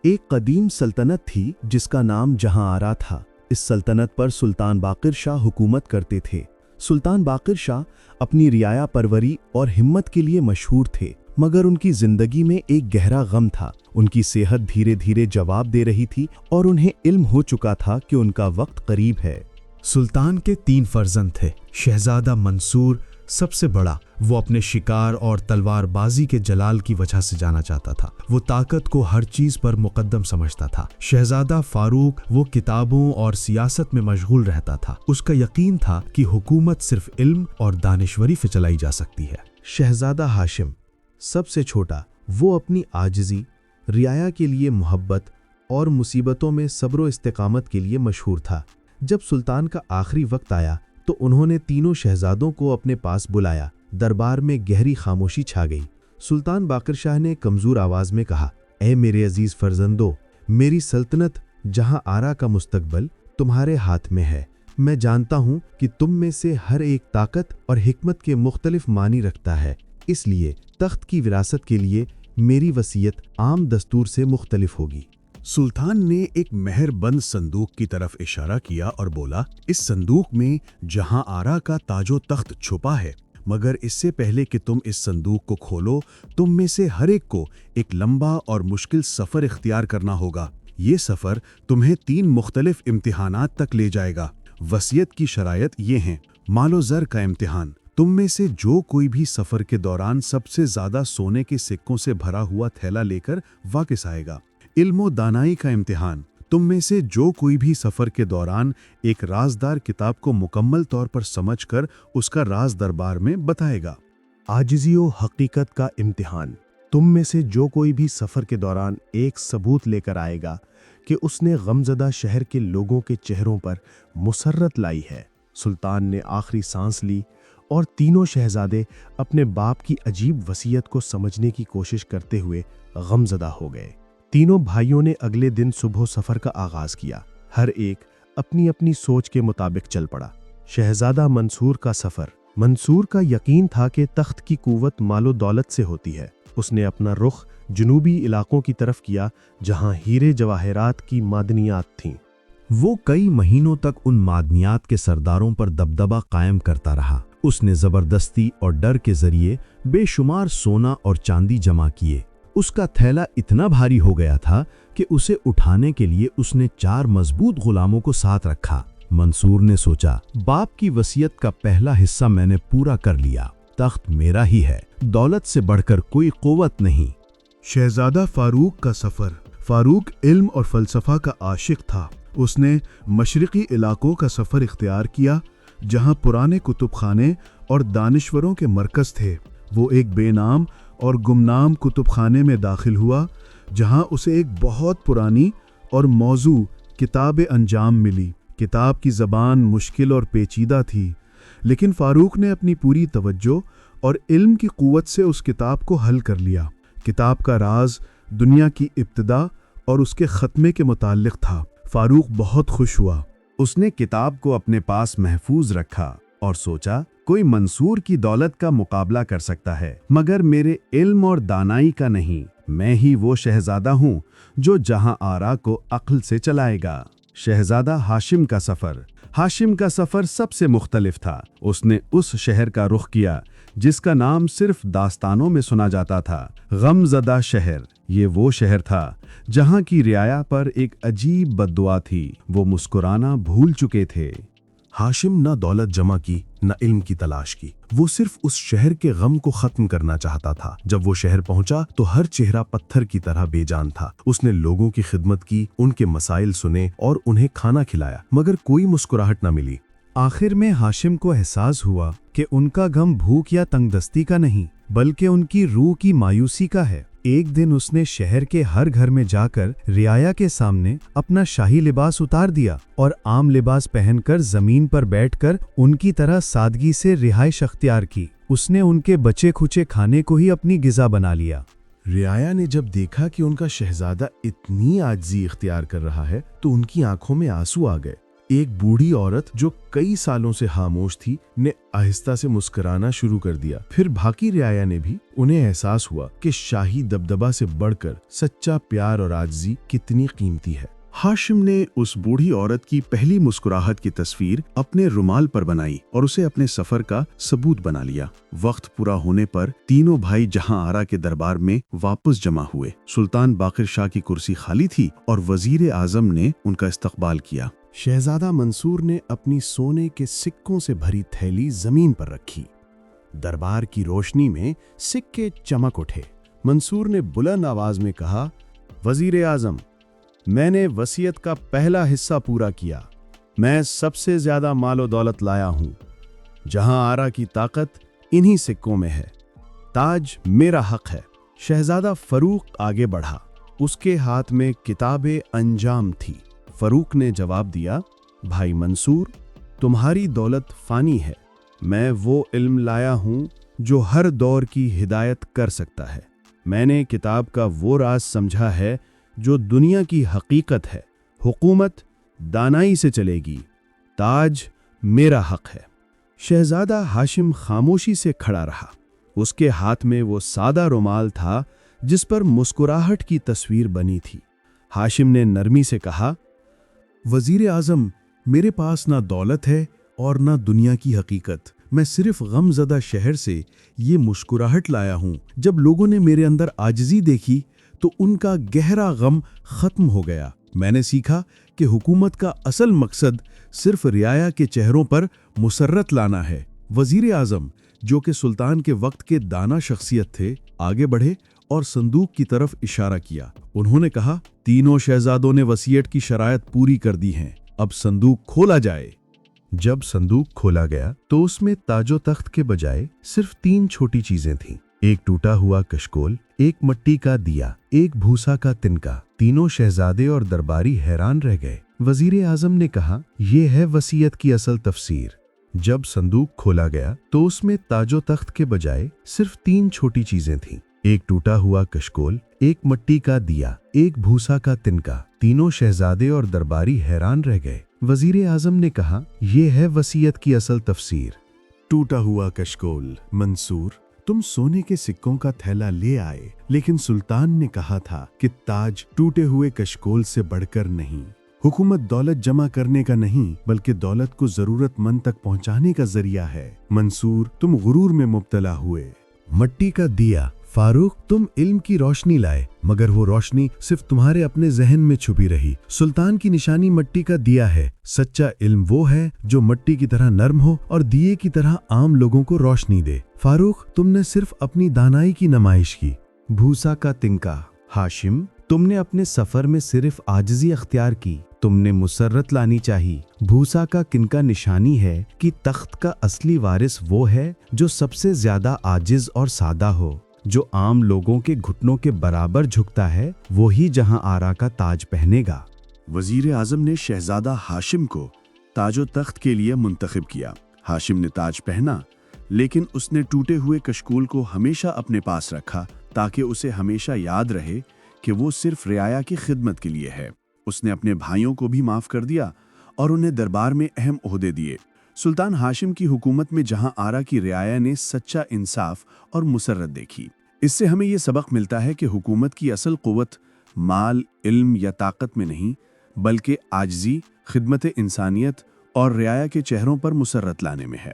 ایک قدیم سلطنت تھی جس کا نام جہاں آرا تھا۔ اس سلطنت پر سلطان باقر شاہ حکومت کرتے تھے۔ سلطان باقر شاہ اپنی رعایا پروری اور ہمت کے لیے مشہور تھے، مگر ان کی زندگی میں ایک گہرا غم تھا۔ ان کی صحت دھیرے دھیرے جواب دے رہی تھی اور انہیں علم ہو چکا تھا کہ ان کا وقت قریب ہے۔ سلطان کے 3 فرزند تھے۔ شہزادہ منصور سب سے بڑا، وہ اپنے شکار اور تلوار بازی کے جلال کی وجہ سے جانا چاہتا تھا۔ وہ طاقت کو ہر چیز پر مقدم سمجھتا تھا۔ شہزادہ فاروق وہ کتابوں اور سیاست میں مشغول رہتا تھا۔ اس کا یقین تھا کہ حکومت صرف علم اور دانشوری سے چلائی جا سکتی ہے۔ شہزادہ ہاشم سب سے چھوٹا، وہ اپنی عاجزی، رعایا کے لیے محبت اور مصیبتوں میں صبر و استقامت کے لیے مشہور تھا۔ جب سلطان کا آخری وقت آیا تو انہوں نے تینوں شہزادوں کو اپنے پاس بلایا۔ دربار میں گہری خاموشی چھا گئی۔ سلطان باقر شاہ نے کمزور آواز میں کہا، اے میرے عزیز فرزندو، میری سلطنت جہاں آرا کا مستقبل تمہارے ہاتھ میں ہے۔ میں جانتا ہوں کہ تم میں سے ہر ایک طاقت اور حکمت کے مختلف معنی رکھتا ہے، اس لیے تخت کی وراثت کے لیے میری وصیت عام دستور سے مختلف ہوگی۔ سلطان نے ایک مہر بند صندوق کی طرف اشارہ کیا اور بولا، اس صندوق میں جہاں آرا کا تاج و تخت چھپا ہے، مگر اس سے پہلے کہ تم اس صندوق کو کھولو، تم میں سے ہر ایک کو ایک لمبا اور مشکل سفر اختیار کرنا ہوگا۔ یہ سفر تمہیں 3 مختلف امتحانات تک لے جائے گا۔ وصیت کی شرائط یہ ہیں: مال و زر کا امتحان، تم میں سے جو کوئی بھی سفر کے دوران سب سے زیادہ سونے کے سکوں سے بھرا ہوا تھیلا لے کر واپس آئے گا۔ علم و دانائی کا امتحان، تم میں سے جو کوئی بھی سفر کے دوران ایک رازدار کتاب کو مکمل طور پر سمجھ کر اس کا راز دربار میں بتائے گا۔ عاجزی و حقیقت کا امتحان، تم میں سے جو کوئی بھی سفر کے دوران ایک ثبوت لے کر آئے گا کہ اس نے غمزدہ شہر کے لوگوں کے چہروں پر مسرت لائی ہے۔ سلطان نے آخری سانس لی اور تینوں شہزادے اپنے باپ کی عجیب وصیت کو سمجھنے کی کوشش کرتے ہوئے غمزدہ ہو گئے۔ تینوں بھائیوں نے اگلے دن صبح سفر کا آغاز کیا۔ ہر ایک اپنی اپنی سوچ کے مطابق چل پڑا۔ شہزادہ منصور کا سفر۔ منصور کا یقین تھا کہ تخت کی قوت مال و دولت سے ہوتی ہے۔ اس نے اپنا رخ جنوبی علاقوں کی طرف کیا جہاں ہیرے جواہرات کی معدنیات تھیں۔ وہ کئی مہینوں تک ان معدنیات کے سرداروں پر دبدبہ قائم کرتا رہا۔ اس نے زبردستی اور ڈر کے ذریعے بے شمار سونا اور چاندی جمع کیے۔ اس کا تھیلا اتنا بھاری ہو گیا تھا کہ اسے اٹھانے کے لیے اس نے 4 مضبوط غلاموں کو ساتھ رکھا۔ منصور نے سوچا، باپ کی وصیت کا پہلا حصہ میں نے پورا کر لیا، تخت میرا ہی ہے، دولت سے بڑھ کر کوئی قوت نہیں۔ شہزادہ فاروق کا سفر۔ فاروق علم اور فلسفہ کا عاشق تھا۔ اس نے مشرقی علاقوں کا سفر اختیار کیا جہاں پرانے کتب خانے اور دانشوروں کے مرکز تھے۔ وہ ایک بے نام اور گمنام کتب خانے میں داخل ہوا جہاں اسے ایک بہت پرانی اور موضوع کتاب انجام ملی۔ کتاب کی زبان مشکل اور پیچیدہ تھی، لیکن فاروق نے اپنی پوری توجہ اور علم کی قوت سے اس کتاب کو حل کر لیا۔ کتاب کا راز دنیا کی ابتدا اور اس کے خاتمے کے متعلق تھا۔ فاروق بہت خوش ہوا۔ اس نے کتاب کو اپنے پاس محفوظ رکھا اور سوچا، کوئی منصور کی دولت کا مقابلہ کر سکتا ہے، مگر میرے علم اور دانائی کا نہیں۔ میں ہی وہ شہزادہ ہوں جو جہاں آرا کو عقل سے چلائے گا۔ شہزادہ ہاشم کا سفر۔ ہاشم کا سفر سب سے مختلف تھا۔ اس نے اس شہر کا رخ کیا جس کا نام صرف داستانوں میں سنا جاتا تھا، غمزدہ شہر۔ یہ وہ شہر تھا جہاں کی رعایا پر ایک عجیب بددعا تھی۔ وہ مسکرانا بھول چکے تھے۔ ہاشم نہ دولت جمع کی نہ علم کی تلاش کی، وہ صرف اس شہر کے غم کو ختم کرنا چاہتا تھا۔ جب وہ شہر پہنچا تو ہر چہرہ پتھر کی طرح بے جان تھا۔ اس نے لوگوں کی خدمت کی، ان کے مسائل سنے اور انہیں کھانا کھلایا، مگر کوئی مسکراہٹ نہ ملی۔ آخر میں ہاشم کو احساس ہوا کہ ان کا غم بھوک یا تنگ دستی کا نہیں، بلکہ ان کی روح کی مایوسی کا ہے۔ ایک دن اس نے شہر کے ہر گھر میں جا کر رعایا کے سامنے اپنا شاہی لباس اتار دیا اور عام لباس پہن کر زمین پر بیٹھ کر ان کی طرح سادگی سے رہائش اختیار کی۔ اس نے ان کے بچے کھچے کھانے کو ہی اپنی غذا بنا لیا۔ رعایا نے جب دیکھا کہ ان کا شہزادہ اتنی عاجزی اختیار کر رہا ہے تو ان کی آنکھوں میں آنسو آ گئے۔ ایک بوڑھی عورت جو کئی سالوں سے خاموش تھی نے آہستہ سے مسکرانا شروع کر دیا۔ پھر باقی رعایا نے بھی انہیں احساس ہوا کہ شاہی دبدبہ سے بڑھ کر سچا پیار اور عاجزی کتنی قیمتی ہے۔ ہاشم نے اس بوڑھی عورت کی پہلی مسکراہٹ کی تصویر اپنے رومال پر بنائی اور اسے اپنے سفر کا ثبوت بنا لیا۔ وقت پورا ہونے پر تینوں بھائی جہاں آرا کے دربار میں واپس جمع ہوئے۔ سلطان باقر شاہ کی کرسی خالی تھی اور وزیر اعظم نے ان کا استقبال کیا۔ شہزادہ منصور نے اپنی سونے کے سکوں سے بھری تھیلی زمین پر رکھی۔ دربار کی روشنی میں سکے چمک اٹھے۔ منصور نے بلند آواز میں کہا، وزیر اعظم، میں نے وصیت کا پہلا حصہ پورا کیا۔ میں سب سے زیادہ مال و دولت لایا ہوں۔ جہاں آرا کی طاقت انہی سکوں میں ہے۔ تاج میرا حق ہے۔ شہزادہ فاروق آگے بڑھا۔ اس کے ہاتھ میں کتاب انجام تھی۔ فاروق نے جواب دیا، بھائی منصور، تمہاری دولت فانی ہے۔ میں وہ علم لایا ہوں جو ہر دور کی ہدایت کر سکتا ہے۔ میں نے کتاب کا وہ راز سمجھا ہے جو دنیا کی حقیقت ہے۔ حکومت دانائی سے چلے گی۔ تاج میرا حق ہے۔ شہزادہ ہاشم خاموشی سے کھڑا رہا۔ اس کے ہاتھ میں وہ سادہ رومال تھا جس پر مسکراہٹ کی تصویر بنی تھی۔ ہاشم نے نرمی سے کہا، وزیر اعظم، میرے پاس نہ دولت ہے اور نہ دنیا کی حقیقت۔ میں صرف غم زدہ شہر سے یہ مسکراہٹ لایا ہوں۔ جب لوگوں نے میرے اندر عاجزی دیکھی تو ان کا گہرا غم ختم ہو گیا۔ میں نے سیکھا کہ حکومت کا اصل مقصد صرف رعایا کے چہروں پر مسرت لانا ہے۔ وزیر اعظم، جو کہ سلطان کے وقت کے دانا شخصیت تھے، آگے بڑھے اور صندوق کی طرف اشارہ کیا۔ انہوں نے کہا، تینوں شہزادوں نے وصیت کی شرائط پوری کر دی ہیں۔ اب صندوق کھولا جائے۔ جب صندوق کھولا گیا تو اس میں تاج و تخت کے بجائے صرف 3 چھوٹی چیزیں تھیں۔ ایک ٹوٹا ہوا کشکول، ایک مٹی کا دیا، ایک بھوسا کا تنکا۔ تینوں شہزادے اور درباری حیران رہ گئے۔ وزیر اعظم نے کہا، یہ ہے وصیت کی اصل تفسیر۔ جب صندوق کھولا گیا تو اس میں تاج و تخت کے بجائے صرف 3 چھوٹی چیزیں تھیں۔ ایک ٹوٹا ہوا کشکول، ایک مٹی کا دیا، ایک بھوسا کا تنکا۔ تینوں شہزادے اور درباری حیران رہ گئے۔ وزیر اعظم نے کہا، یہ ہے وصیت کی اصل تفسیر۔ ٹوٹا ہوا کشکول، منصور، تم سونے کے سکوں کا تھیلا لے آئے، لیکن سلطان نے کہا تھا کہ تاج ٹوٹے ہوئے کشکول سے بڑھ کر نہیں۔ حکومت دولت جمع کرنے کا نہیں بلکہ دولت کو ضرورت مند تک پہنچانے کا ذریعہ ہے۔ منصور، تم غرور میں مبتلا ہوئے۔ مٹی کا دیا، فاروق، تم علم کی روشنی لائے مگر وہ روشنی صرف تمہارے اپنے ذہن میں چھپی رہی۔ سلطان کی نشانی مٹی کا دیا ہے۔ سچا علم وہ ہے جو مٹی کی طرح نرم ہو اور دیے کی طرح عام لوگوں کو روشنی دے۔ فاروق، تم نے صرف اپنی دانائی کی نمائش کی۔ بھوسا کا تنکا، ہاشم، تم نے اپنے سفر میں صرف عاجزی اختیار کی۔ تم نے مسرت لانی چاہی۔ بھوسا کا کنکا نشانی ہے کہ تخت کا اصلی وارث وہ ہے جو سب سے زیادہ عاجز اور سادہ ہو۔ جو عام لوگوں کے گھٹنوں کے برابر جھکتا ہے وہی جہاں آرا کا تاج پہنے گا۔ وزیر اعظم نے شہزادہ ہاشم کو تاج و تخت کے لیے منتخب کیا۔ ہاشم نے تاج پہنا، لیکن اس نے ٹوٹے ہوئے کشکول کو ہمیشہ اپنے پاس رکھا تاکہ اسے ہمیشہ یاد رہے کہ وہ صرف رعایا کی خدمت کے لیے ہے۔ اس نے اپنے بھائیوں کو بھی معاف کر دیا اور انہیں دربار میں اہم عہدے دیے۔ سلطان ہاشم کی حکومت میں جہاں آرا کی رعایا نے سچا انصاف اور مسرت دیکھی۔ اس سے ہمیں یہ سبق ملتا ہے کہ حکومت کی اصل قوت مال، علم یا طاقت میں نہیں بلکہ عاجزی، خدمت انسانیت اور رعایا کے چہروں پر مسرت لانے میں ہے۔